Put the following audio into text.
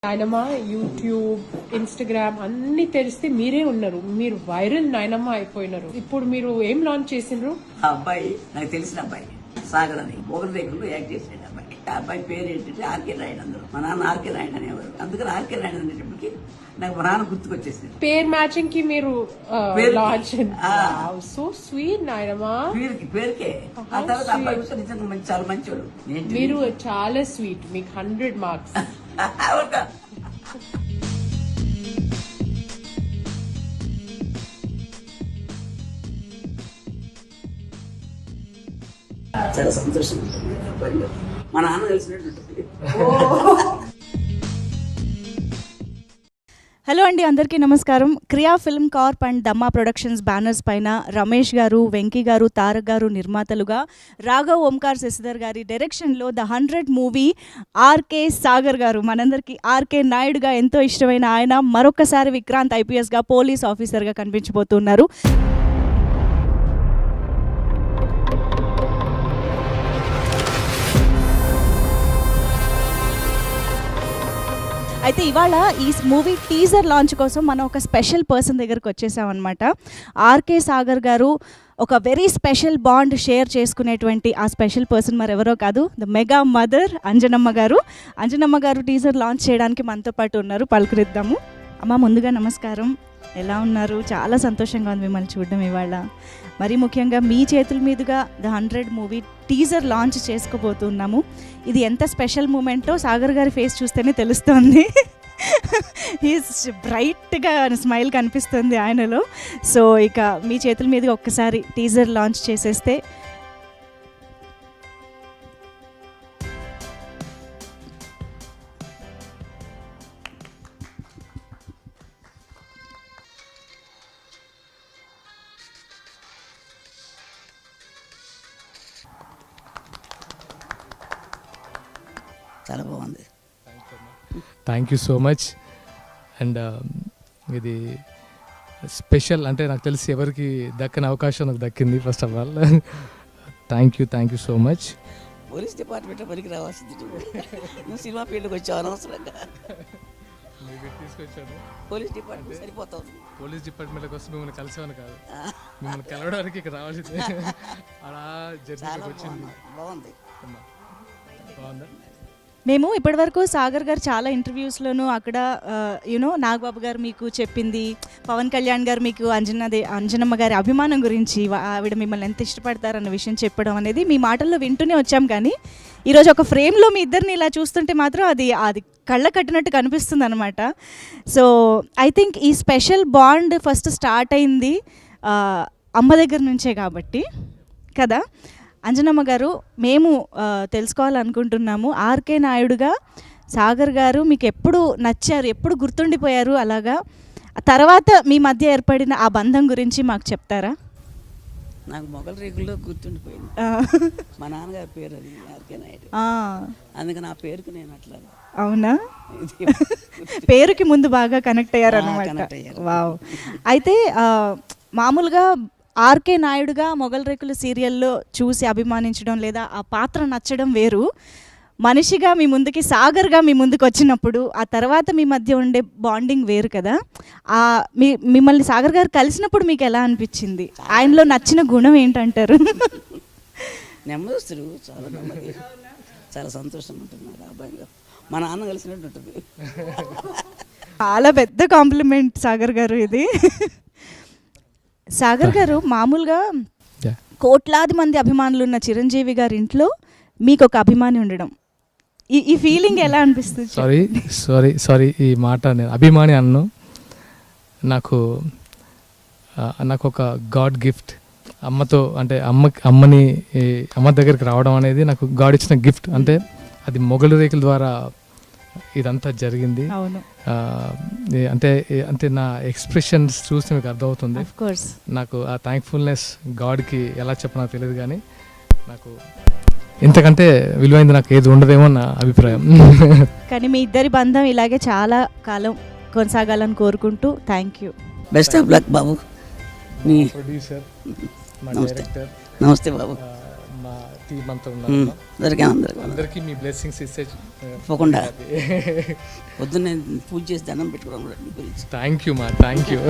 నాయనమ్మ YouTube, Instagram అన్ని తెరిస్తే మీరే ఉన్నారు. మీరు వైరల్ నాయనమ్మ అయిపోయినారు. ఇప్పుడు మీరు ఏం లాంచ్ చేసిండ్రు? ఆ అబ్బాయి నాకు తెలిసిన అబ్బాయి సాగర్ అని ఒకరి రేకుల్లో యాక్ట్ చేసాడు అబ్బాయి. ఆ అబ్బాయి పేరు ఏంటంటే ఆర్కే నాయుడు. అందరూ మా నాన్న ఆర్కే నాయుడు అనేవారు. అందుకని ఆర్కే నాయుడు అనేటప్పటికి నాకు మా నాన్న గుర్తుకొచ్చేసింది. పేరు మ్యాచింగ్ కి మీరు లాంచ్. సో స్వీట్ నాయనమ్మ. పేరుకే. ఆ తర్వాత అబ్బాయి కూడా నిజంగా మంచి, చాలా మంచివాడు. మీరు చాలా స్వీట్. మీకు 100 మార్క్స్. చాలా సంతోషం ఉంటుంది. మా నాన్న కలిసినట్టు. హలో అండి, అందరికీ నమస్కారం. Kriya film corp and Dhamma productions banners పైన రమేష్ గారు, వెంకీ గారు, తారక్ గారు నిర్మాతలుగా, రాఘవ్ ఓంకార్ శశిధర్ గారి డైరెక్షన్లో ద 100 మూవీ ఆర్కే సాగర్ గారు, మనందరికీ ఆర్కే నాయుడుగా ఎంతో ఇష్టమైన ఆయన మరొకసారి విక్రాంత్ ఐపీఎస్గా పోలీస్ ఆఫీసర్గా కనిపించబోతున్నారు. అయితే ఇవాళ ఈ మూవీ టీజర్ లాంచ్ కోసం మనం ఒక స్పెషల్ పర్సన్ దగ్గరకు వచ్చేసామన్నమాట. ఆర్కే సాగర్ గారు ఒక వెరీ స్పెషల్ బాండ్ షేర్ చేసుకునేటువంటి ఆ స్పెషల్ పర్సన్ మరెవరో కాదు, ద మెగా మదర్ అంజనమ్మ గారు. అంజనమ్మ గారు టీజర్ లాంచ్ చేయడానికి మనతో పాటు ఉన్నారు. పలుకరిద్దాము. అమ్మ, ముందుగా నమస్కారం. ఎలా ఉన్నారు? చాలా సంతోషంగా ఉంది మిమ్మల్ని చూడడం ఇవాళ. మరీ ముఖ్యంగా మీ చేతుల మీదుగా ద 100 మూవీ టీజర్ లాంచ్ చేసుకోబోతున్నాము. ఇది ఎంత స్పెషల్ మూమెంటో సాగర్ గారి ఫేస్ చూస్తేనే తెలుస్తుంది. హీస్ బ్రైట్గా స్మైల్ కనిపిస్తుంది ఆయనలో. సో ఇక మీ చేతుల మీదుగా ఒక్కసారి టీజర్ లాంచ్ చేసేస్తే. చాలా బాగుంది. Thank you so much. And ఇది స్పెషల్ అంటే నాకు తెలిసి ఎవరికి దక్కని అవకాశం నాకు దక్కింది. First of all thank you so much. Police డిపార్ట్మెంట్లో పనికి రావాల్సింది. నువ్వు సినిమా ఫీల్డ్కి వచ్చావు అనవసరంగా. తీసుకొచ్చాను. పోలీస్ డిపార్ట్మెంట్ సరిపోతావు. పోలీస్ డిపార్ట్మెంట్లోకి వస్తే మిమ్మల్ని కలిసేవాను కాదు, మిమ్మల్ని కలవడానికి ఇక్కడ రావాల్సిందే. అలా జర్నీ వచ్చింది. బాగుంది. బాగుందా? మేము ఇప్పటివరకు సాగర్ గారు చాలా ఇంటర్వ్యూస్లోనూ అక్కడ నాగబాబు గారు మీకు చెప్పింది, పవన్ కళ్యాణ్ గారు మీకు అంజనమ్మ గారి అభిమానం గురించి, ఆవిడ మిమ్మల్ని ఎంత ఇష్టపడతారన్న విషయం చెప్పడం అనేది మీ మాటల్లో వింటూనే వచ్చాం. కానీ ఈరోజు ఒక ఫ్రేమ్లో మీ ఇద్దరిని ఇలా చూస్తుంటే మాత్రం అది కళ్ళ కట్టినట్టు కనిపిస్తుంది అనమాట. సో ఐ థింక్ ఈ స్పెషల్ బాండ్ ఫస్ట్ స్టార్ట్ అయింది అమ్మ దగ్గర నుంచే కాబట్టి కదా. అంజనమ్మ గారు, మేము తెలుసుకోవాలనుకుంటున్నాము, ఆర్కే నాయుడుగా సాగర్ గారు మీకు ఎప్పుడు నచ్చారు, ఎప్పుడు గుర్తుండిపోయారు, అలాగా తర్వాత మీ మధ్య ఏర్పడిన ఆ బంధం గురించి మాకు చెప్తారా? నాకు మొగల్ రేకుల్లో గుర్తుండిపోయింది. మా నాన్నగారి పేరు అది ఆర్కే నాయుడు. అందుకని ఆ పేరుకి నేను అట్లా. అవునా? పేరుకి ముందు బాగా కనెక్ట్ అయ్యారన్నమాట. వావ్. అయితే మామూలుగా ఆర్కే నాయుడుగా మొగల్ రేకుల సీరియల్లో చూసి అభిమానించడం లేదా ఆ పాత్ర నచ్చడం వేరు, మనిషిగా మీ ముందుకి సాగర్గా మీ ముందుకు వచ్చినప్పుడు ఆ తర్వాత మీ మధ్య ఉండే బాండింగ్ వేరు కదా. మిమ్మల్ని సాగర్ గారు కలిసినప్పుడు మీకు ఎలా అనిపించింది? ఆయనలో నచ్చిన గుణం ఏంటంటారు? నెమ్మదిస్తుడు, చాలా నెమ్మది, చాలా సంతోషం ఉంటుంది. నాకు అబ్బాయిగా మా నాన్న కలిసినట్టు ఉంటుంది. చాలా పెద్ద కాంప్లిమెంట్ సాగర్ గారు ఇది. సాగర్ గారు, మామూలుగా కోట్లాది మంది అభిమానులు ఉన్న చిరంజీవి గారి ఇంట్లో మీకు ఒక అభిమాని ఉండడం, ఈ ఫీలింగ్ ఎలా అనిపిస్తుంది? సారీ ఈ మాట నేను అభిమాని అన్ను. నాకు ఒక గాడ్ గిఫ్ట్. అమ్మతో అంటే అమ్మ దగ్గరికి రావడం అనేది నాకు గాడ్ ఇచ్చిన గిఫ్ట్. అంటే అది మొగలు రేకుల ద్వారా ఇదంతా జరిగింది. అంటే నా ఎక్స్ప్రెషన్స్ చూస్తే మీకు అర్థమవుతుంది. నాకు ఆ థ్యాంక్ఫుల్నెస్ గాడ్కి ఎలా చెప్పనో తెలియదు, కానీ నాకు ఇంతకంటే విలువైంది నాకు ఏది ఉండదేమో నా అభిప్రాయం. కానీ మీ ఇద్దరి బంధం ఇలాగే చాలా కాలం కొనసాగాలని కోరుకుంటూ thank you. Best of luck Babu. Producer, మా డైరెక్టర్, నమస్తే బాబు. మా టీం అంతా ఉన్నారు అందరికీ మీ బ్లెస్సింగ్స్ ఇస్తే తప్పకుండా పొద్దున్నే పూజ చేసి దండం పెట్టుకోవడం కూడా మీ గురించి థ్యాంక్ యూ మా థ్యాంక్ యూ